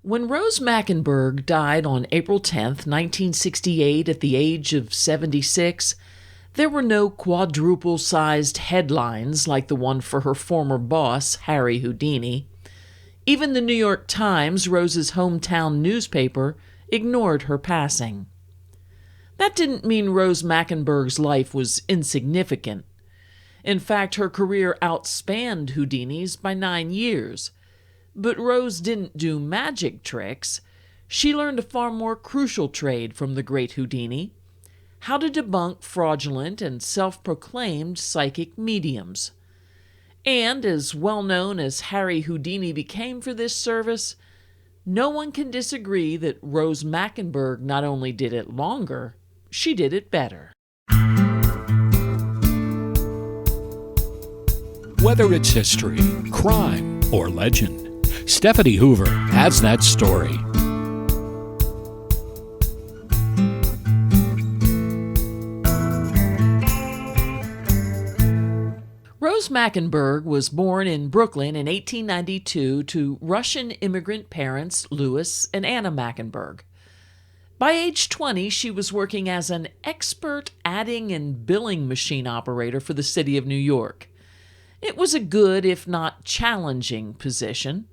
When Rose Mackenberg died on April 10th, 1968, at the age of 76, there were no quadruple-sized headlines like the one for her former boss, Harry Houdini. Even the New York Times, Rose's hometown newspaper, ignored her passing. That didn't mean Rose Mackenberg's life was insignificant. In fact, her career outspanned Houdini's by 9 years. But Rose didn't do magic tricks. She learned a far more crucial trade from the great Houdini: how to debunk fraudulent and self-proclaimed psychic mediums. And as well known as Harry Houdini became for this service, no one can disagree that Rose Mackenberg not only did it longer, she did it better. Whether it's history, crime, or legend, Stephanie Hoover has that story. Rose Mackenberg was born in Brooklyn in 1892 to Russian immigrant parents Louis and Anna Mackenberg. By age 20, she was working as an expert adding and billing machine operator for the city of New York. It was a good, if not challenging, position.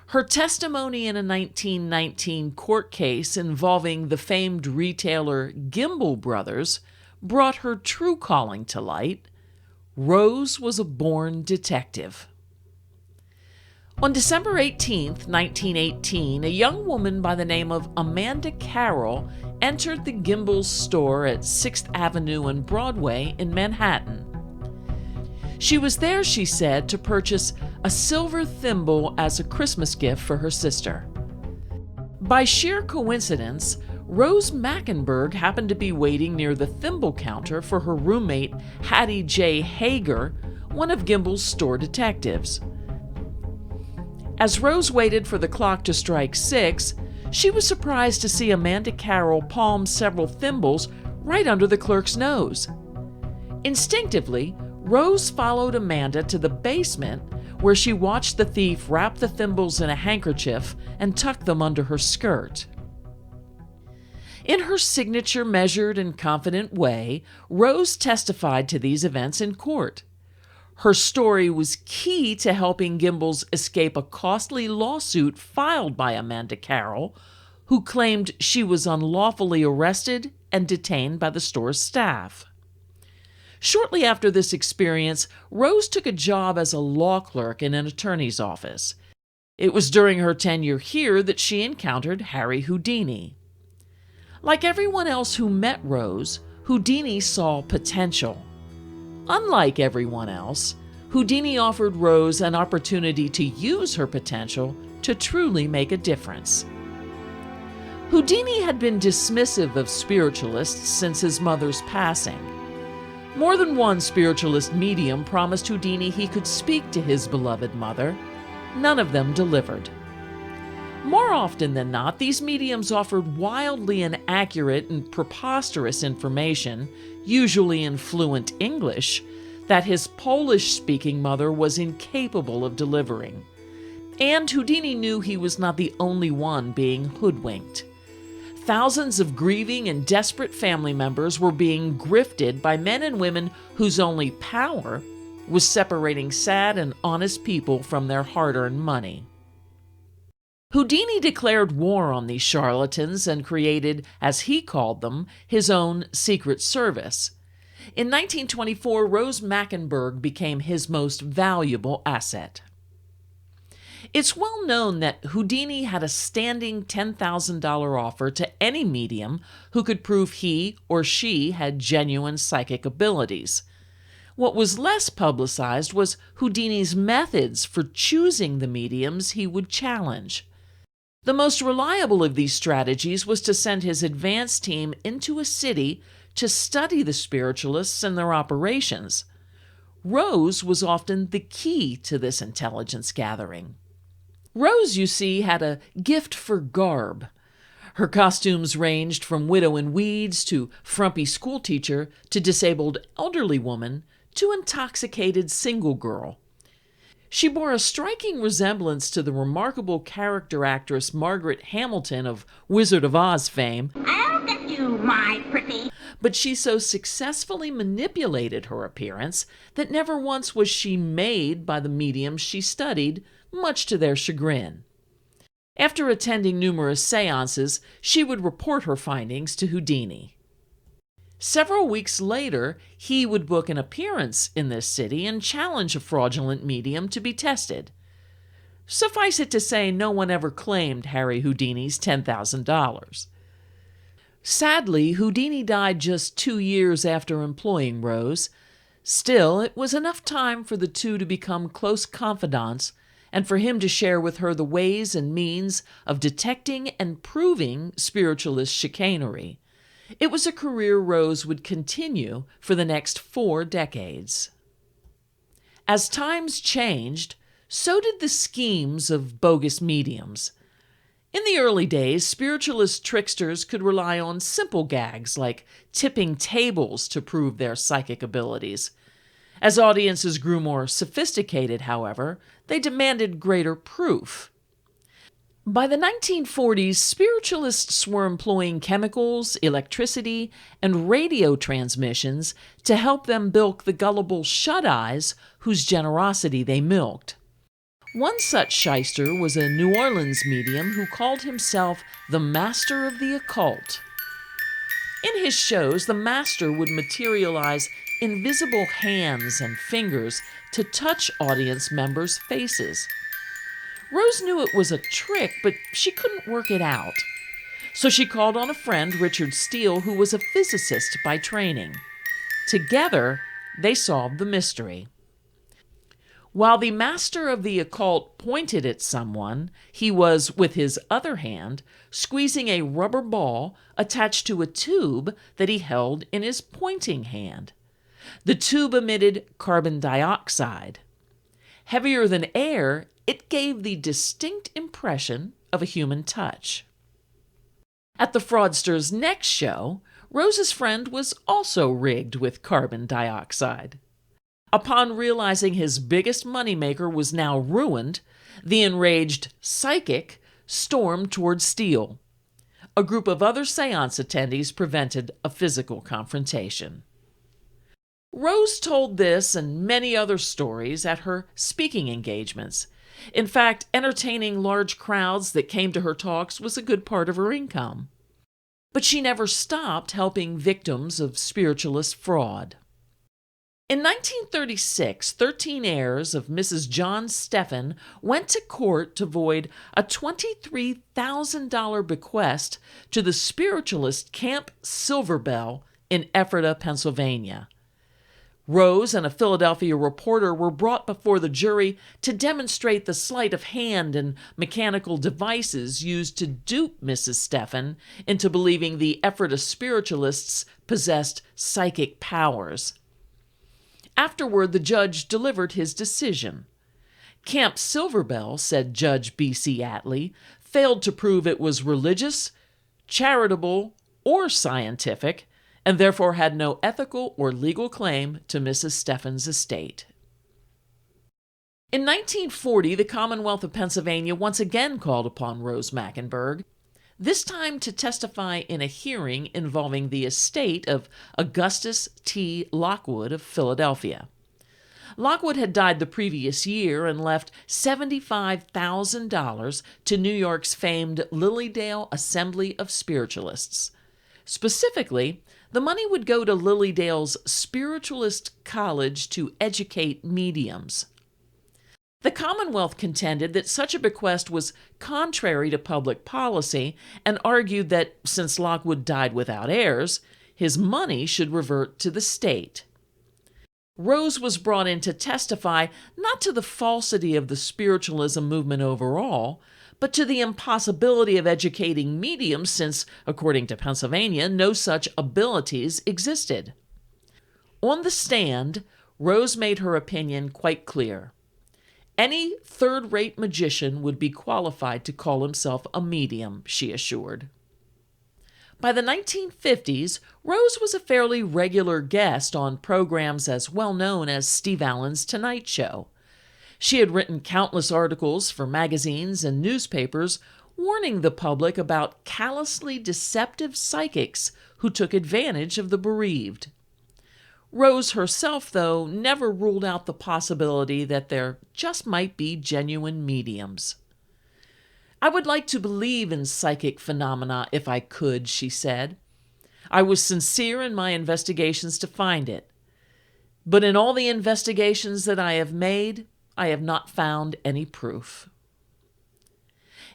Her testimony in a 1919 court case involving the famed retailer Gimbel Brothers brought her true calling to light. Rose was a born detective. On December 18, 1918, a young woman by the name of Amanda Carroll entered the Gimbel's store at 6th Avenue and Broadway in Manhattan. She was there, she said, to purchase a silver thimble as a Christmas gift for her sister. By sheer coincidence, Rose Mackenberg happened to be waiting near the thimble counter for her roommate, Hattie J. Hager, one of Gimbel's store detectives. As Rose waited for the clock to strike 6, she was surprised to see Amanda Carroll palm several thimbles right under the clerk's nose. Instinctively, Rose followed Amanda to the basement, where she watched the thief wrap the thimbles in a handkerchief and tuck them under her skirt. In her signature measured and confident way, Rose testified to these events in court. Her story was key to helping Gimbel's escape a costly lawsuit filed by Amanda Carroll, who claimed she was unlawfully arrested and detained by the store's staff. Shortly after this experience, Rose took a job as a law clerk in an attorney's office. It was during her tenure here that she encountered Harry Houdini. Like everyone else who met Rose, Houdini saw potential. Unlike everyone else, Houdini offered Rose an opportunity to use her potential to truly make a difference. Houdini had been dismissive of spiritualists since his mother's passing. More than one spiritualist medium promised Houdini he could speak to his beloved mother. None of them delivered. More often than not, these mediums offered wildly inaccurate and preposterous information, usually in fluent English, that his Polish-speaking mother was incapable of delivering. And Houdini knew he was not the only one being hoodwinked. Thousands of grieving and desperate family members were being grifted by men and women whose only power was separating sad and honest people from their hard-earned money. Houdini declared war on these charlatans and created, as he called them, his own secret service. In 1924, Rose Mackenberg became his most valuable asset. It's well known that Houdini had a standing $10,000 offer to any medium who could prove he or she had genuine psychic abilities. What was less publicized was Houdini's methods for choosing the mediums he would challenge. The most reliable of these strategies was to send his advance team into a city to study the spiritualists and their operations. Rose was often the key to this intelligence gathering. Rose, you see, had a gift for garb. Her costumes ranged from widow in weeds to frumpy schoolteacher to disabled elderly woman to intoxicated single girl. She bore a striking resemblance to the remarkable character actress Margaret Hamilton of Wizard of Oz fame. I'll get you, my pretty. But she so successfully manipulated her appearance that never once was she made by the mediums she studied, much to their chagrin. After attending numerous seances, she would report her findings to Houdini. Several weeks later, he would book an appearance in this city and challenge a fraudulent medium to be tested. Suffice it to say, no one ever claimed Harry Houdini's $10,000. Sadly, Houdini died just 2 years after employing Rose. Still, it was enough time for the two to become close confidants and for him to share with her the ways and means of detecting and proving spiritualist chicanery. It was a career Rose would continue for the next 4 decades. As times changed, so did the schemes of bogus mediums. In the early days, spiritualist tricksters could rely on simple gags like tipping tables to prove their psychic abilities. As audiences grew more sophisticated, however, they demanded greater proof. By the 1940s, spiritualists were employing chemicals, electricity, and radio transmissions to help them bilk the gullible shut-eyes whose generosity they milked. One such shyster was a New Orleans medium who called himself the Master of the Occult. In his shows, the Master would materialize invisible hands and fingers to touch audience members' faces. Rose knew it was a trick, but she couldn't work it out. So she called on a friend, Richard Steele, who was a physicist by training. Together, they solved the mystery. While the Master of the Occult pointed at someone, he was, with his other hand, squeezing a rubber ball attached to a tube that he held in his pointing hand. The tube emitted carbon dioxide. Heavier than air, it gave the distinct impression of a human touch. At the fraudster's next show, Rose's friend was also rigged with carbon dioxide. Upon realizing his biggest moneymaker was now ruined, the enraged psychic stormed toward Steele. A group of other seance attendees prevented a physical confrontation. Rose told this and many other stories at her speaking engagements. In fact, entertaining large crowds that came to her talks was a good part of her income. But she never stopped helping victims of spiritualist fraud. In 1936, 13 heirs of Mrs. John Steffen went to court to void a $23,000 bequest to the spiritualist Camp Silverbell in Ephrata, Pennsylvania. Rose and a Philadelphia reporter were brought before the jury to demonstrate the sleight of hand and mechanical devices used to dupe Mrs. Steffen into believing the Ephrata spiritualists possessed psychic powers. Afterward, the judge delivered his decision. Camp Silverbell, said Judge B.C. Attlee, failed to prove it was religious, charitable, or scientific, and therefore had no ethical or legal claim to Mrs. Steffen's estate. In 1940, the Commonwealth of Pennsylvania once again called upon Rose Mackenberg, this time to testify in a hearing involving the estate of Augustus T. Lockwood of Philadelphia. Lockwood had died the previous year and left $75,000 to New York's famed Lilydale Assembly of Spiritualists. Specifically, the money would go to Lilydale's Spiritualist College to educate mediums. The Commonwealth contended that such a bequest was contrary to public policy and argued that, since Lockwood died without heirs, his money should revert to the state. Rose was brought in to testify not to the falsity of the spiritualism movement overall, but to the impossibility of educating mediums since, according to Pennsylvania, no such abilities existed. On the stand, Rose made her opinion quite clear. Any third-rate magician would be qualified to call himself a medium, she assured. By the 1950s, Rose was a fairly regular guest on programs as well known as Steve Allen's Tonight Show. She had written countless articles for magazines and newspapers warning the public about callously deceptive psychics who took advantage of the bereaved. Rose herself, though, never ruled out the possibility that there just might be genuine mediums. "I would like to believe in psychic phenomena if I could," she said. "I was sincere in my investigations to find it. But in all the investigations that I have made, I have not found any proof."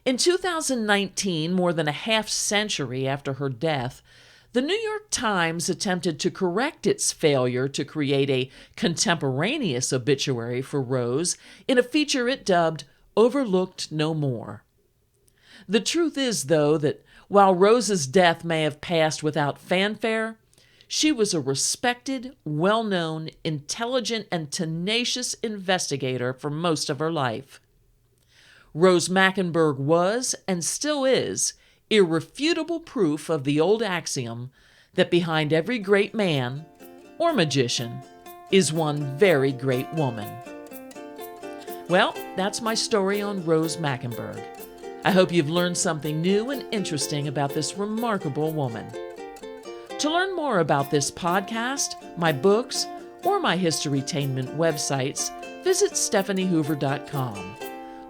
In 2019, more than a half century after her death, the New York Times attempted to correct its failure to create a contemporaneous obituary for Rose in a feature it dubbed "Overlooked No More." The truth is, though, that while Rose's death may have passed without fanfare, she was a respected, well-known, intelligent, and tenacious investigator for most of her life. Rose Mackenberg was, and still is, irrefutable proof of the old axiom that behind every great man, or magician, is one very great woman. Well, that's my story on Rose Mackenberg. I hope you've learned something new and interesting about this remarkable woman. To learn more about this podcast, my books, or my Historytainment websites, visit stephaniehoover.com.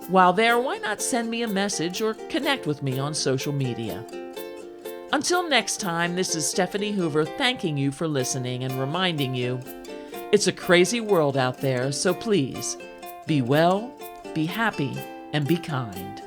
While there, why not send me a message or connect with me on social media? Until next time, this is Stephanie Hoover thanking you for listening and reminding you, it's a crazy world out there, so please, be well, be happy, and be kind.